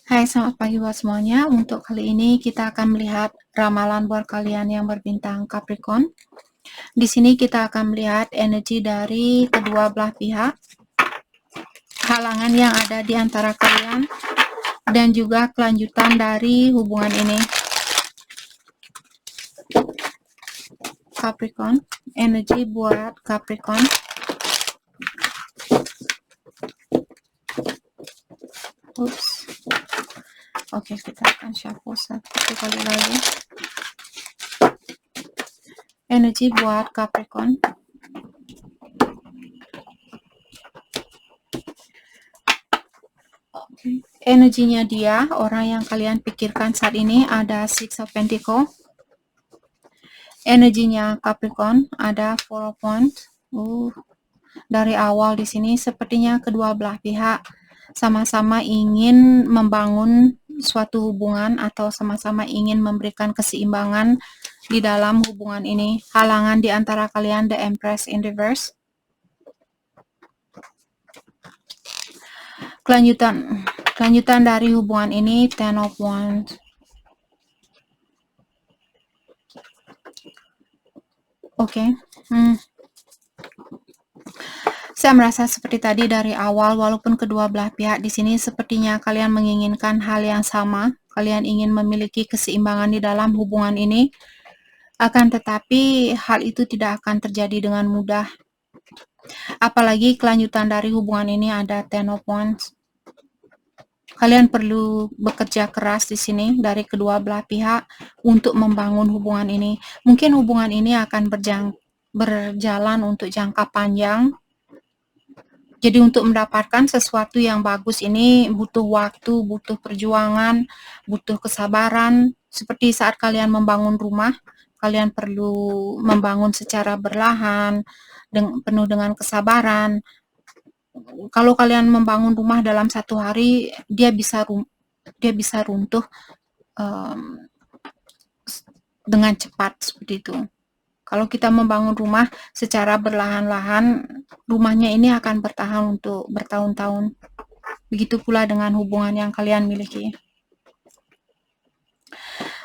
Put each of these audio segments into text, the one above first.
Hai, selamat pagi buat semuanya. Untuk kali ini kita akan melihat ramalan buat kalian yang berbintang Capricorn. Di sini kita akan melihat energi dari kedua belah pihak, halangan yang ada di antara kalian, dan juga kelanjutan dari hubungan ini. Capricorn, energi buat Capricorn. Ups. Oke, kita akan shuffle satu kali lagi. Energi buat Capricorn. Energinya dia, orang yang kalian pikirkan saat ini ada Six of Pentacles. Energinya Capricorn ada Four of Wands. Dari awal di sini sepertinya kedua belah pihak sama-sama ingin membangun suatu hubungan atau sama-sama ingin memberikan keseimbangan di dalam hubungan ini. Halangan di antara kalian, the Empress in reverse. Kelanjutan dari hubungan ini, Ten of Wands. Oke. Saya merasa seperti tadi dari awal, walaupun kedua belah pihak di sini sepertinya kalian menginginkan hal yang sama, kalian ingin memiliki keseimbangan di dalam hubungan ini, akan tetapi hal itu tidak akan terjadi dengan mudah. Apalagi kelanjutan dari hubungan ini ada Ten of Wands. Kalian perlu bekerja keras di sini dari kedua belah pihak untuk membangun hubungan ini. Mungkin hubungan ini akan berjalan untuk jangka panjang. Jadi untuk mendapatkan sesuatu yang bagus ini butuh waktu, butuh perjuangan, butuh kesabaran. Seperti saat kalian membangun rumah, kalian perlu membangun secara berlahan, penuh dengan kesabaran. Kalau kalian membangun rumah dalam satu hari, dia bisa runtuh dengan cepat seperti itu. Kalau kita membangun rumah secara berlahan-lahan, rumahnya ini akan bertahan untuk bertahun-tahun. Begitu pula dengan hubungan yang kalian miliki.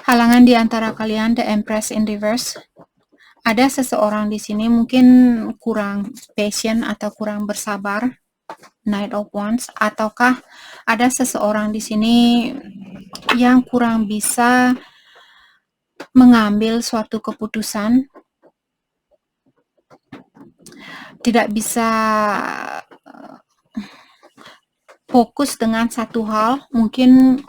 Halangan di antara kalian, the Empress in reverse. Ada seseorang di sini mungkin kurang patient atau kurang bersabar, Knight of Wands, ataukah ada seseorang di sini yang kurang bisa mengambil suatu keputusan, tidak bisa fokus dengan satu hal. Mungkin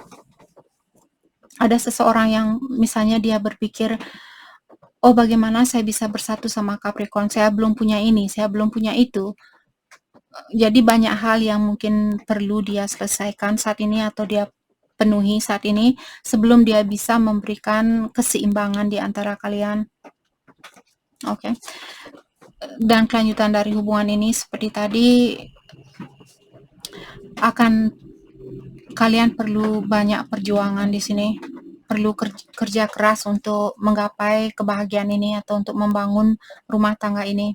ada seseorang yang misalnya dia berpikir, oh bagaimana saya bisa bersatu sama Capricorn, saya belum punya ini, saya belum punya itu. Jadi banyak hal yang mungkin perlu dia selesaikan saat ini atau dia penuhi saat ini sebelum dia bisa memberikan keseimbangan di antara kalian. Oke. Dan kelanjutan dari hubungan ini seperti tadi, kalian perlu banyak perjuangan di sini, perlu kerja keras untuk menggapai kebahagiaan ini atau untuk membangun rumah tangga ini.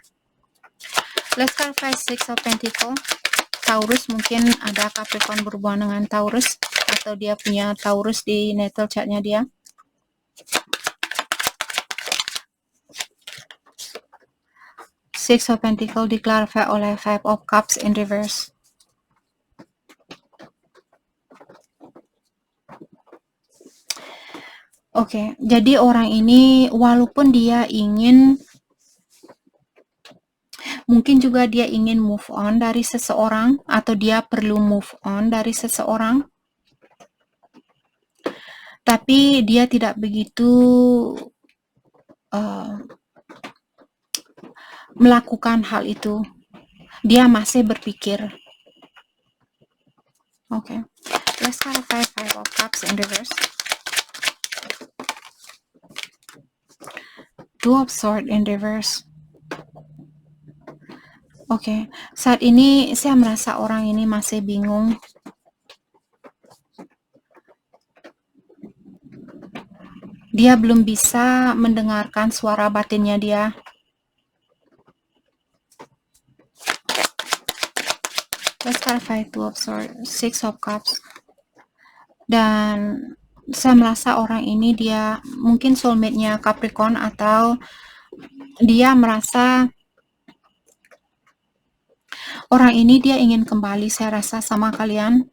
Let's clarify Six of Pentacles. Taurus, mungkin ada Capricorn berhubungan dengan Taurus atau dia punya Taurus di natal chartnya dia. Six of Pentacles diklarify oleh Five of Cups in reverse. Oke, jadi orang ini walaupun dia ingin, mungkin juga dia ingin move on dari seseorang atau dia perlu move on dari seseorang, tapi dia tidak begitu melakukan hal itu. Dia masih berpikir. Oke. Let's clarify Five of Cups in reverse. Two of Swords in reverse. Oke, saat ini saya merasa orang ini masih bingung. Dia belum bisa mendengarkan suara batinnya dia. Let's clarify Two of Swords, Six of Cups. Dan saya merasa orang ini dia mungkin soulmate-nya Capricorn, atau dia merasa orang ini dia ingin kembali, saya rasa, sama kalian.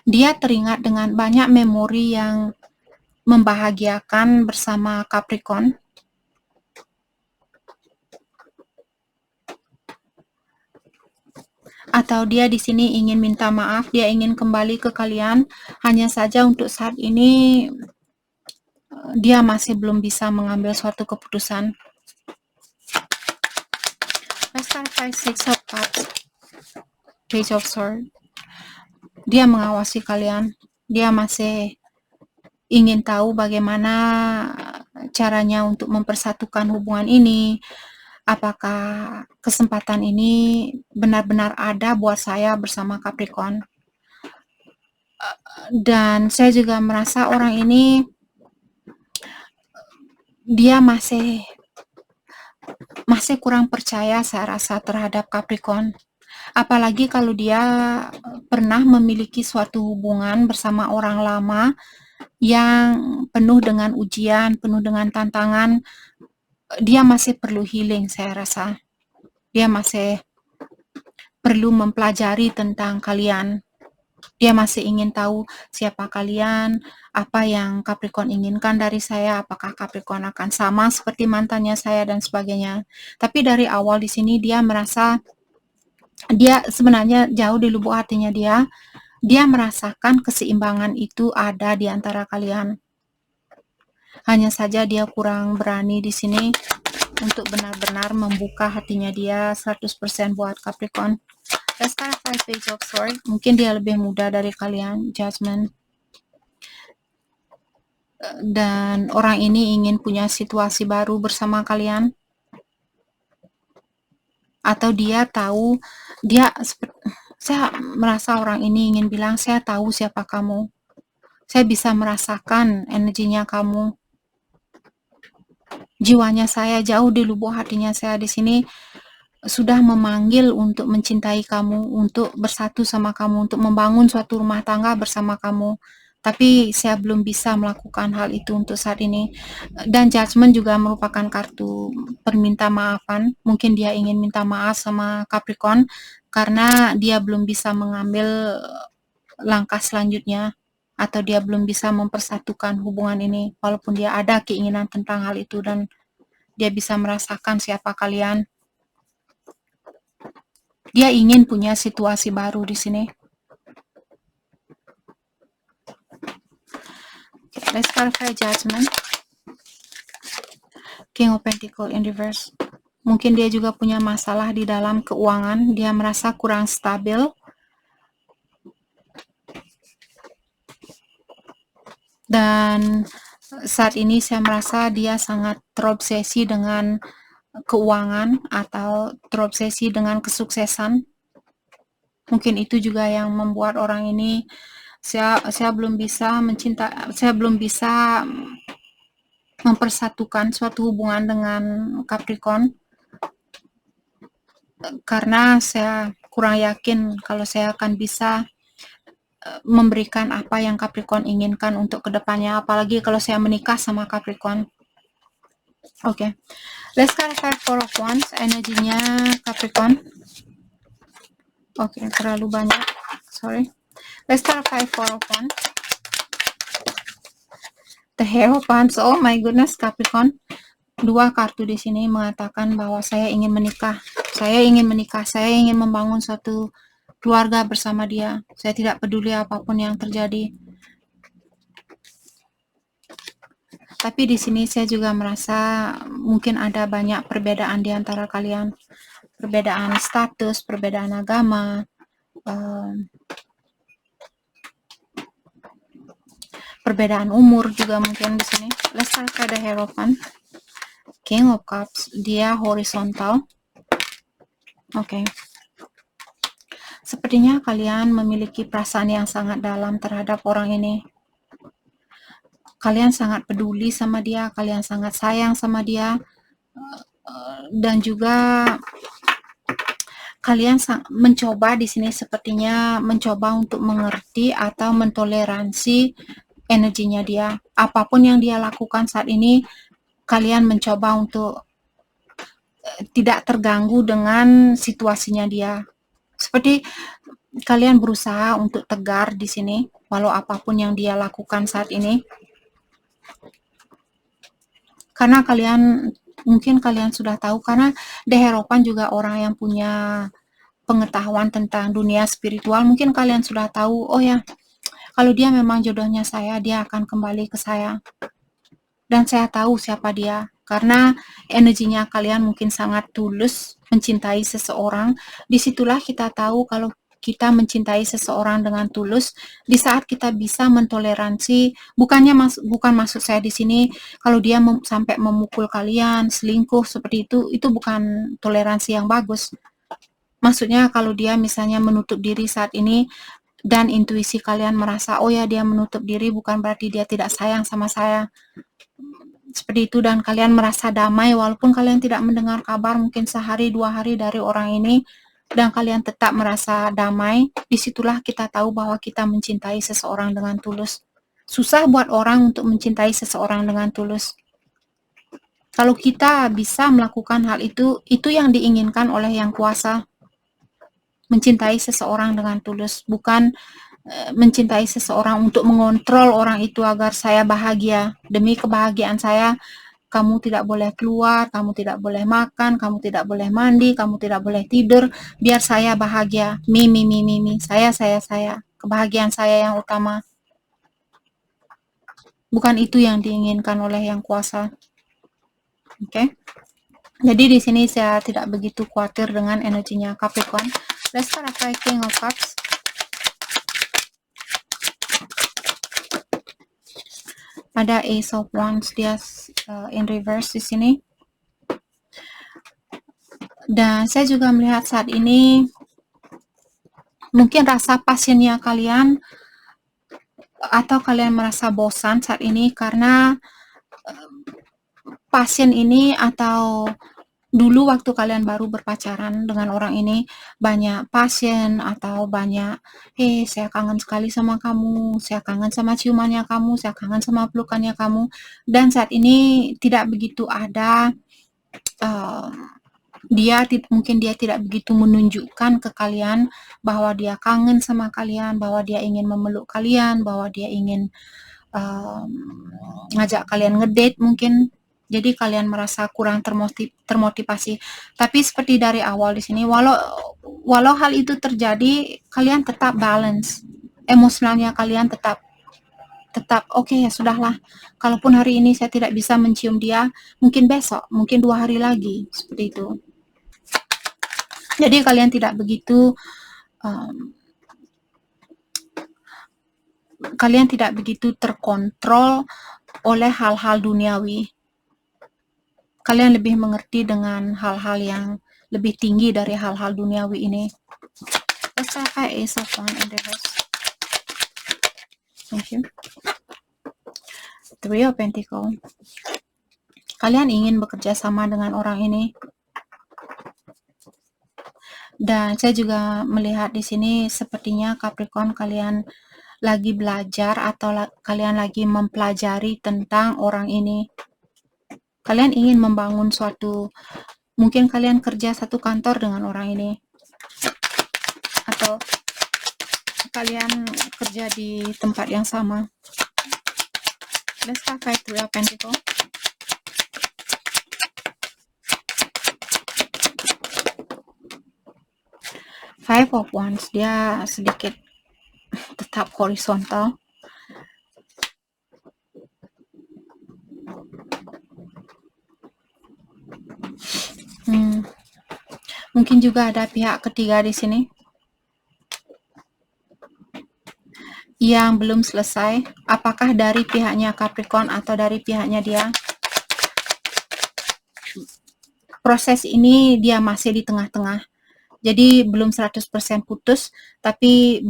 Dia teringat dengan banyak memori yang membahagiakan bersama Capricorn. Atau dia di sini ingin minta maaf, dia ingin kembali ke kalian. Hanya saja untuk saat ini dia masih belum bisa mengambil suatu keputusan. Let's start by Six of Cups, Page of Swords. Dia mengawasi kalian. Dia masih ingin tahu bagaimana caranya untuk mempersatukan hubungan ini. Apakah kesempatan ini benar-benar ada buat saya bersama Capricorn? Dan saya juga merasa orang ini dia masih kurang percaya, saya rasa, terhadap Capricorn. Apalagi kalau dia pernah memiliki suatu hubungan bersama orang lama yang penuh dengan ujian, penuh dengan tantangan. Dia masih perlu healing, saya rasa. Dia masih perlu mempelajari tentang kalian. Dia masih ingin tahu siapa kalian, apa yang Capricorn inginkan dari saya, apakah Capricorn akan sama seperti mantannya saya, dan sebagainya. Tapi dari awal di sini dia merasa, dia sebenarnya jauh di lubuk hatinya dia merasakan keseimbangan itu ada di antara kalian. Hanya saja dia kurang berani di sini untuk benar-benar membuka hatinya dia 100% buat Capricorn. Let's start by Page of Swords. Mungkin dia lebih muda dari kalian, Judgment. Dan orang ini ingin punya situasi baru bersama kalian. Atau dia tahu, saya merasa orang ini ingin bilang, saya tahu siapa kamu. Saya bisa merasakan energinya kamu. Jiwanya saya, jauh di lubuk hatinya saya di sini sudah memanggil untuk mencintai kamu, untuk bersatu sama kamu, untuk membangun suatu rumah tangga bersama kamu. Tapi saya belum bisa melakukan hal itu untuk saat ini. Dan Judgment juga merupakan kartu perminta maafan. Mungkin dia ingin minta maaf sama Capricorn karena dia belum bisa mengambil langkah selanjutnya, atau dia belum bisa mempersatukan hubungan ini, walaupun dia ada keinginan tentang hal itu dan dia bisa merasakan siapa kalian. Dia ingin punya situasi baru di sini. Okay, let's clarify Judgment. King of Pentacles in reverse. Mungkin dia juga punya masalah di dalam keuangan. Dia merasa kurang stabil. Dan saat ini saya merasa dia sangat terobsesi dengan keuangan atau terobsesi dengan kesuksesan. Mungkin itu juga yang membuat orang ini, saya belum bisa saya belum bisa mempersatukan suatu hubungan dengan Capricorn karena saya kurang yakin kalau saya akan bisa memberikan apa yang Capricorn inginkan untuk kedepannya, apalagi kalau saya menikah sama Capricorn. Oke, let's clarify Four of Wands, energinya Capricorn. Oke, terlalu banyak, sorry. Let's clarify Four of Wands. The Hierophant. Oh my goodness, Capricorn. Dua kartu di sini mengatakan bahwa saya ingin menikah. Saya ingin menikah, saya ingin membangun suatu keluarga bersama dia. Saya tidak peduli apapun yang terjadi. Tapi di sini saya juga merasa mungkin ada banyak perbedaan di antara kalian. Perbedaan status, perbedaan agama, perbedaan umur juga mungkin di sini. Let's start by the Hierophant. King of Cups, dia horizontal. Oke. Sepertinya kalian memiliki perasaan yang sangat dalam terhadap orang ini. Kalian sangat peduli sama dia, kalian sangat sayang sama dia, dan juga kalian mencoba di sini sepertinya mencoba untuk mengerti atau mentoleransi energinya dia. Apapun yang dia lakukan saat ini, kalian mencoba untuk tidak terganggu dengan situasinya dia. Seperti kalian berusaha untuk tegar di sini, walau apapun yang dia lakukan saat ini. Karena mungkin kalian sudah tahu, karena Deheropan juga orang yang punya pengetahuan tentang dunia spiritual, mungkin kalian sudah tahu, oh ya, kalau dia memang jodohnya saya, dia akan kembali ke saya. Dan saya tahu siapa dia, karena energinya kalian mungkin sangat tulus mencintai seseorang. Disitulah kita tahu kalau kita mencintai seseorang dengan tulus, di saat kita bisa mentoleransi, bukan maksud saya di sini kalau dia sampai memukul kalian, selingkuh seperti itu bukan toleransi yang bagus. Maksudnya kalau dia misalnya menutup diri saat ini dan intuisi kalian merasa, oh ya dia menutup diri, bukan berarti dia tidak sayang sama saya. Seperti itu, dan kalian merasa damai walaupun kalian tidak mendengar kabar mungkin sehari 2 hari dari orang ini, dan kalian tetap merasa damai. Disitulah kita tahu bahwa kita mencintai seseorang dengan tulus. Susah buat orang untuk mencintai seseorang dengan tulus. Kalau kita bisa melakukan hal itu yang diinginkan oleh Yang Kuasa. Mencintai seseorang dengan tulus, bukan mencintai seseorang untuk mengontrol orang itu agar saya bahagia. Demi kebahagiaan saya, kamu tidak boleh keluar, kamu tidak boleh makan, kamu tidak boleh mandi, kamu tidak boleh tidur, biar saya bahagia. Saya. Kebahagiaan saya yang utama. Bukan itu yang diinginkan oleh Yang Kuasa. Oke. Jadi di sini saya tidak begitu khawatir dengan energinya Capricorn. Let's start by King of Cups. Ada Ace of Wands, dia in reverse di sini. Dan saya juga melihat saat ini mungkin rasa pasiennya kalian atau kalian merasa bosan saat ini karena pasien ini, atau dulu waktu kalian baru berpacaran dengan orang ini banyak pasien atau banyak, saya kangen sekali sama kamu, saya kangen sama ciumannya kamu, saya kangen sama pelukannya kamu, dan saat ini tidak begitu ada. Mungkin dia tidak begitu menunjukkan ke kalian bahwa dia kangen sama kalian, bahwa dia ingin memeluk kalian, bahwa dia ingin ngajak kalian ngedate mungkin. Jadi kalian merasa kurang termotivasi. Tapi seperti dari awal di sini, walau hal itu terjadi, kalian tetap balance. Emosionalnya kalian tetap oke, ya sudahlah. Kalaupun hari ini saya tidak bisa mencium dia, mungkin besok, mungkin 2 hari lagi, seperti itu. Jadi kalian tidak begitu terkontrol oleh hal-hal duniawi. Kalian lebih mengerti dengan hal-hal yang lebih tinggi dari hal-hal duniawi ini. Let's have Ace of Wands in reverse. Thank you. Three of Pentacles. Kalian ingin bekerja sama dengan orang ini. Dan saya juga melihat di sini sepertinya Capricorn kalian lagi belajar atau kalian lagi mempelajari tentang orang ini. Kalian ingin membangun mungkin kalian kerja satu kantor dengan orang ini. Atau kalian kerja di tempat yang sama. Let's start by Three of Pentacles. Five of Wands, dia sedikit tetap horizontal. Mungkin juga ada pihak ketiga di sini yang belum selesai. Apakah dari pihaknya Capricorn atau dari pihaknya dia? Proses ini dia masih di tengah-tengah. Jadi belum 100% putus, tapi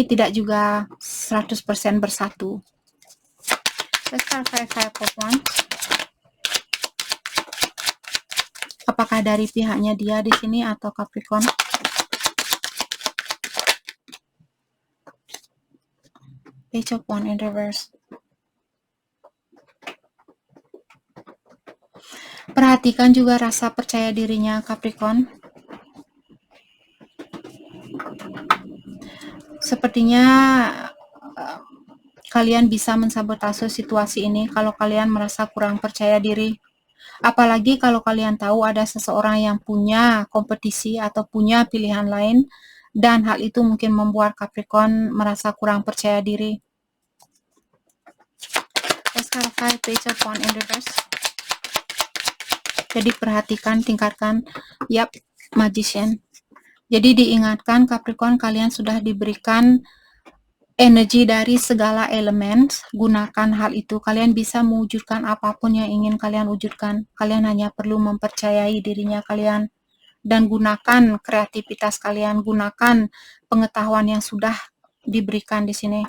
tidak juga 100% bersatu. Let's start Five of Wands. Apakah dari pihaknya dia di sini atau Capricorn? Page of Wands in reverse. Perhatikan juga rasa percaya dirinya Capricorn. Sepertinya kalian bisa mensabotase situasi ini kalau kalian merasa kurang percaya diri. Apalagi kalau kalian tahu ada seseorang yang punya kompetisi atau punya pilihan lain, dan hal itu mungkin membuat Capricorn merasa kurang percaya diri. Let's clarify Page of Wands in reverse. Jadi perhatikan, tingkatkan. Yap, Magician. Jadi diingatkan Capricorn, kalian sudah diberikan energi dari segala elemen. Gunakan hal itu. Kalian bisa mewujudkan apapun yang ingin kalian wujudkan. Kalian hanya perlu mempercayai dirinya kalian. Dan gunakan kreativitas kalian. Gunakan pengetahuan yang sudah diberikan di sini.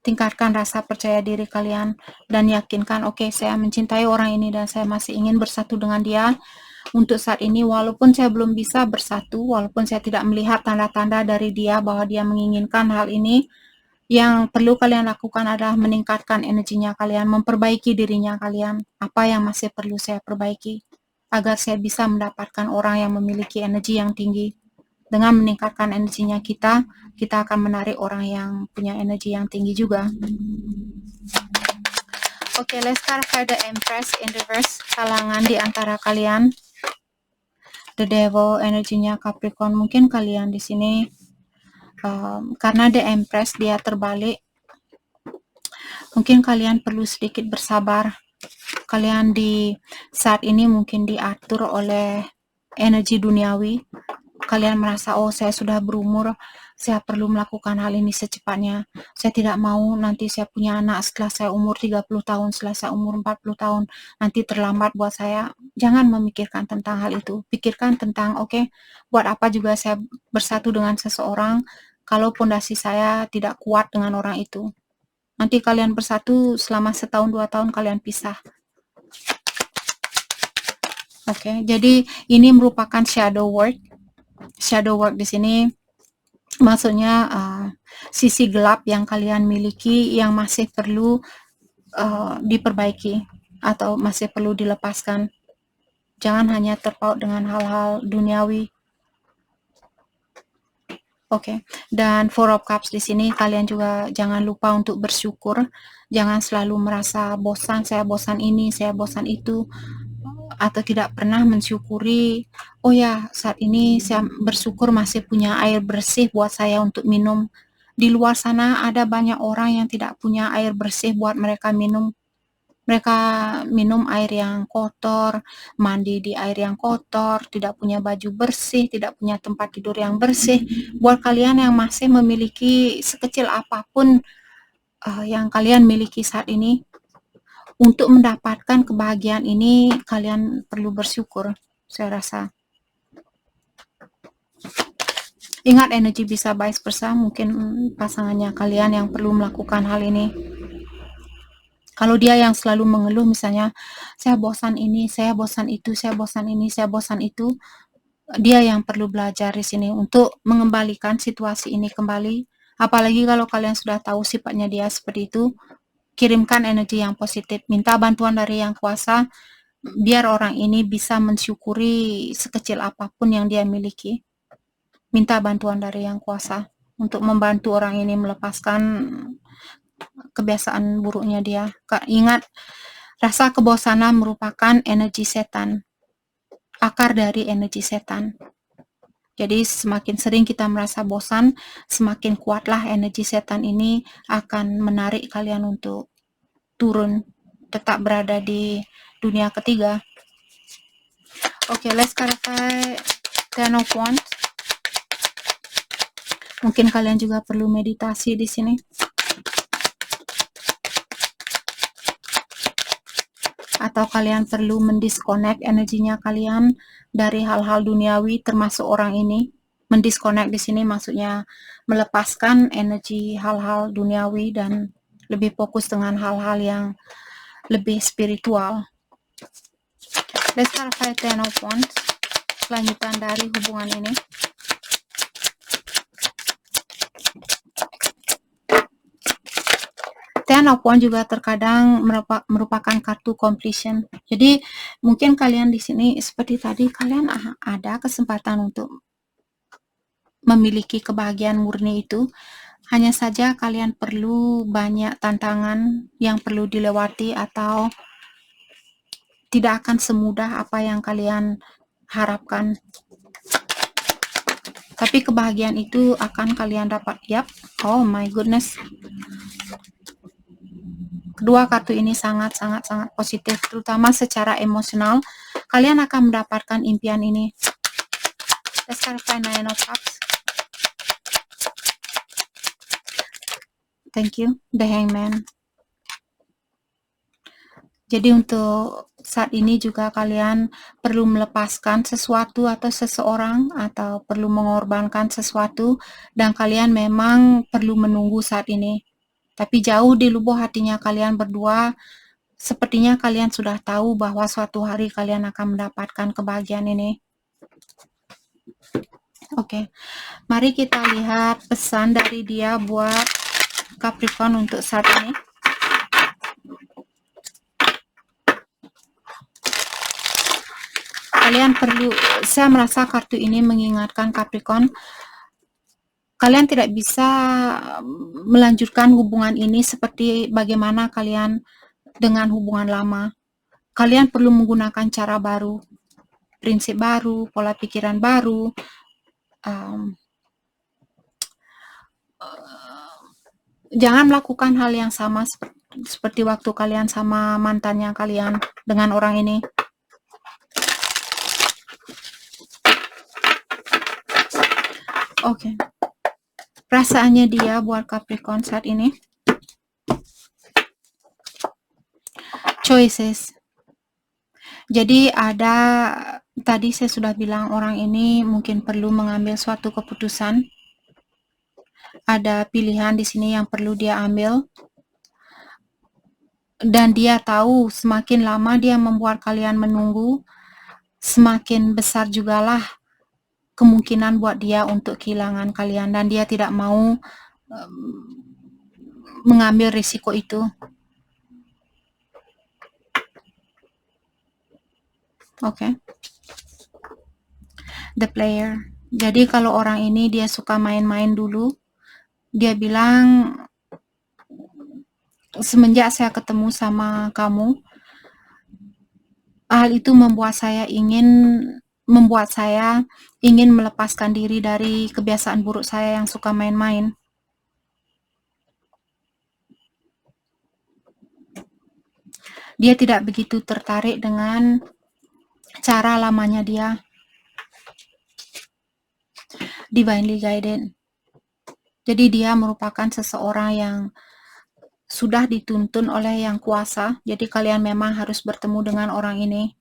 Tingkatkan rasa percaya diri kalian dan yakinkan, oke, saya mencintai orang ini dan saya masih ingin bersatu dengan dia. Untuk saat ini, walaupun saya belum bisa bersatu, walaupun saya tidak melihat tanda-tanda dari dia bahwa dia menginginkan hal ini, yang perlu kalian lakukan adalah meningkatkan energinya kalian, memperbaiki dirinya kalian. Apa yang masih perlu saya perbaiki agar saya bisa mendapatkan orang yang memiliki energi yang tinggi. Dengan meningkatkan energinya kita akan menarik orang yang punya energi yang tinggi juga. Oke, let's clarify the Empress in reverse. Halangan di antara kalian. The Devil, energinya Capricorn. Mungkin kalian di sini karena The Empress dia terbalik. Mungkin kalian perlu sedikit bersabar. Kalian di saat ini mungkin diatur oleh energi duniawi. Kalian merasa, oh saya sudah berumur, saya perlu melakukan hal ini secepatnya. Saya tidak mau nanti saya punya anak setelah saya umur 30 tahun, setelah saya umur 40 tahun, nanti terlambat buat saya. Jangan memikirkan tentang hal itu. Pikirkan tentang, oke, buat apa juga saya bersatu dengan seseorang kalau pondasi saya tidak kuat dengan orang itu. Nanti kalian bersatu selama setahun 2 tahun kalian pisah. Oke, jadi ini merupakan shadow work. Shadow work di sini maksudnya sisi gelap yang kalian miliki yang masih perlu diperbaiki atau masih perlu dilepaskan. Jangan hanya terpaut dengan hal-hal duniawi. Oke, dan Four of Cups di sini kalian juga jangan lupa untuk bersyukur. Jangan selalu merasa bosan, saya bosan ini, saya bosan itu, atau tidak pernah mensyukuri, oh ya saat ini saya bersyukur masih punya air bersih buat saya untuk minum. Di luar sana ada banyak orang yang tidak punya air bersih buat mereka minum. Mereka minum air yang kotor, mandi di air yang kotor, tidak punya baju bersih, tidak punya tempat tidur yang bersih. Buat kalian yang masih memiliki sekecil apapun yang kalian miliki saat ini, untuk mendapatkan kebahagiaan ini kalian perlu bersyukur, saya rasa. Ingat, energi bisa vice versa, mungkin pasangannya kalian yang perlu melakukan hal ini. Kalau dia yang selalu mengeluh, misalnya saya bosan ini, saya bosan itu, saya bosan ini, saya bosan itu, dia yang perlu belajar di sini untuk mengembalikan situasi ini kembali. Apalagi kalau kalian sudah tahu sifatnya dia seperti itu, kirimkan energi yang positif, minta bantuan dari Yang Kuasa, biar orang ini bisa mensyukuri sekecil apapun yang dia miliki. Minta bantuan dari Yang Kuasa untuk membantu orang ini melepaskan kebiasaan buruknya dia. Ingat, rasa kebosanan merupakan energi setan, akar dari energi setan. Jadi semakin sering kita merasa bosan, semakin kuatlah energi setan ini akan menarik kalian untuk turun, tetap berada di dunia ketiga. Oke, let's clarify Ten of Wands. Mungkin kalian juga perlu meditasi di sini. Atau kalian perlu mendisconnect energinya kalian dari hal-hal duniawi termasuk orang ini. Mendisconnect di sini maksudnya melepaskan energi hal-hal duniawi dan lebih fokus dengan hal-hal yang lebih spiritual. Let's clarify Ten of Wands, kelanjutan dari hubungan ini. Ten of Wands juga terkadang merupakan kartu completion. Jadi mungkin kalian di sini seperti tadi, kalian ada kesempatan untuk memiliki kebahagiaan murni itu. Hanya saja kalian perlu banyak tantangan yang perlu dilewati atau tidak akan semudah apa yang kalian harapkan. Tapi kebahagiaan itu akan kalian dapat. Yap. Oh my goodness. Kedua kartu ini sangat positif, terutama secara emosional. Kalian akan mendapatkan impian ini. Let's clarify Nine of Cups. Thank you. The Hangman. Jadi untuk saat ini juga kalian perlu melepaskan sesuatu atau seseorang, atau perlu mengorbankan sesuatu, dan kalian memang perlu menunggu saat ini. Tapi jauh di lubuk hatinya kalian berdua, sepertinya kalian sudah tahu bahwa suatu hari kalian akan mendapatkan kebahagiaan ini. Oke, mari kita lihat pesan dari dia buat Capricorn untuk saat ini. Kalian perlu, saya merasa kartu ini mengingatkan Capricorn, kalian tidak bisa melanjutkan hubungan ini seperti bagaimana kalian dengan hubungan lama. Kalian perlu menggunakan cara baru, prinsip baru, pola pikiran baru. Jangan melakukan hal yang sama seperti waktu kalian sama mantannya kalian dengan orang ini. Oke. Perasaannya dia buat Capricorn saat ini. Choices. Jadi ada, tadi saya sudah bilang orang ini mungkin perlu mengambil suatu keputusan. Ada pilihan di sini yang perlu dia ambil. Dan dia tahu semakin lama dia membuat kalian menunggu, semakin besar jugalah kemungkinan buat dia untuk kehilangan kalian, dan dia tidak mau mengambil risiko itu. Oke. The Player. Jadi kalau orang ini dia suka main-main dulu, dia bilang semenjak saya ketemu sama kamu, hal itu membuat saya ingin melepaskan diri dari kebiasaan buruk saya yang suka main-main. Dia tidak begitu tertarik dengan cara lamanya dia. Divinely guided. Jadi dia merupakan seseorang yang sudah dituntun oleh yang kuasa. Jadi kalian memang harus bertemu dengan orang ini.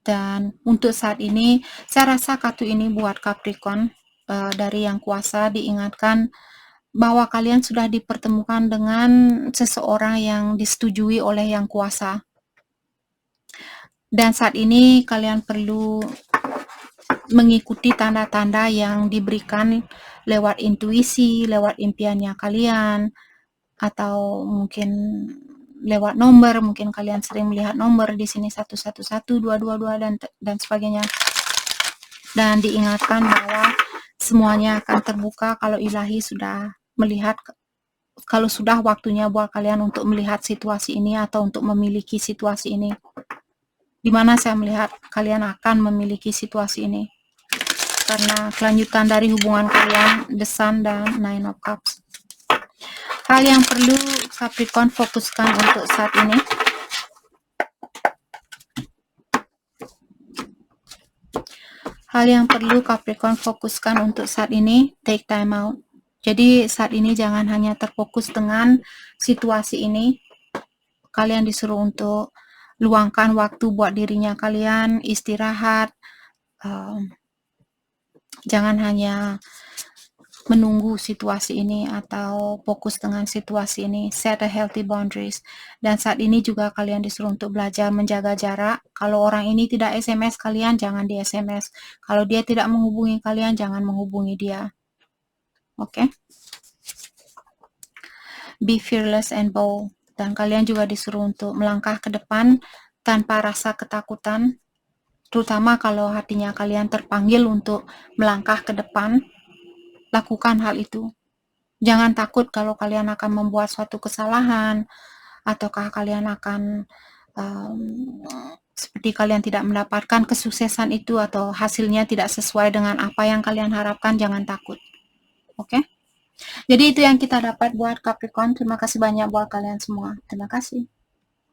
Dan untuk saat ini, saya rasa kartu ini buat Capricorn dari yang kuasa diingatkan bahwa kalian sudah dipertemukan dengan seseorang yang disetujui oleh yang kuasa. Dan saat ini kalian perlu mengikuti tanda-tanda yang diberikan lewat intuisi, lewat impiannya kalian, atau mungkin lewat nomor. Mungkin kalian sering melihat nomor di sini 111, 222 dan sebagainya. Dan diingatkan bahwa semuanya akan terbuka kalau ilahi sudah melihat, kalau sudah waktunya buat kalian untuk melihat situasi ini atau untuk memiliki situasi ini. Dimana saya melihat kalian akan memiliki situasi ini karena kelanjutan dari hubungan kalian, The Sun dan Nine of Cups. Hal yang perlu Capricorn fokuskan untuk saat ini. Hal yang perlu Capricorn fokuskan untuk saat ini, take time out. Jadi saat ini jangan hanya terfokus dengan situasi ini. Kalian disuruh untuk luangkan waktu buat dirinya kalian, istirahat. Jangan hanya menunggu situasi ini atau fokus dengan situasi ini. Set a healthy boundaries. Dan saat ini juga kalian disuruh untuk belajar menjaga jarak. Kalau orang ini tidak SMS kalian, jangan di SMS. Kalau dia tidak menghubungi kalian, jangan menghubungi dia. Oke? Be fearless and bold. Dan kalian juga disuruh untuk melangkah ke depan tanpa rasa ketakutan. Terutama kalau hatinya kalian terpanggil untuk melangkah ke depan, lakukan hal itu. Jangan takut kalau kalian akan membuat suatu kesalahan, ataukah kalian akan seperti kalian tidak mendapatkan kesuksesan itu atau hasilnya tidak sesuai dengan apa yang kalian harapkan, jangan takut. Oke? Jadi itu yang kita dapat buat Capricorn. Terima kasih banyak buat kalian semua. Terima kasih.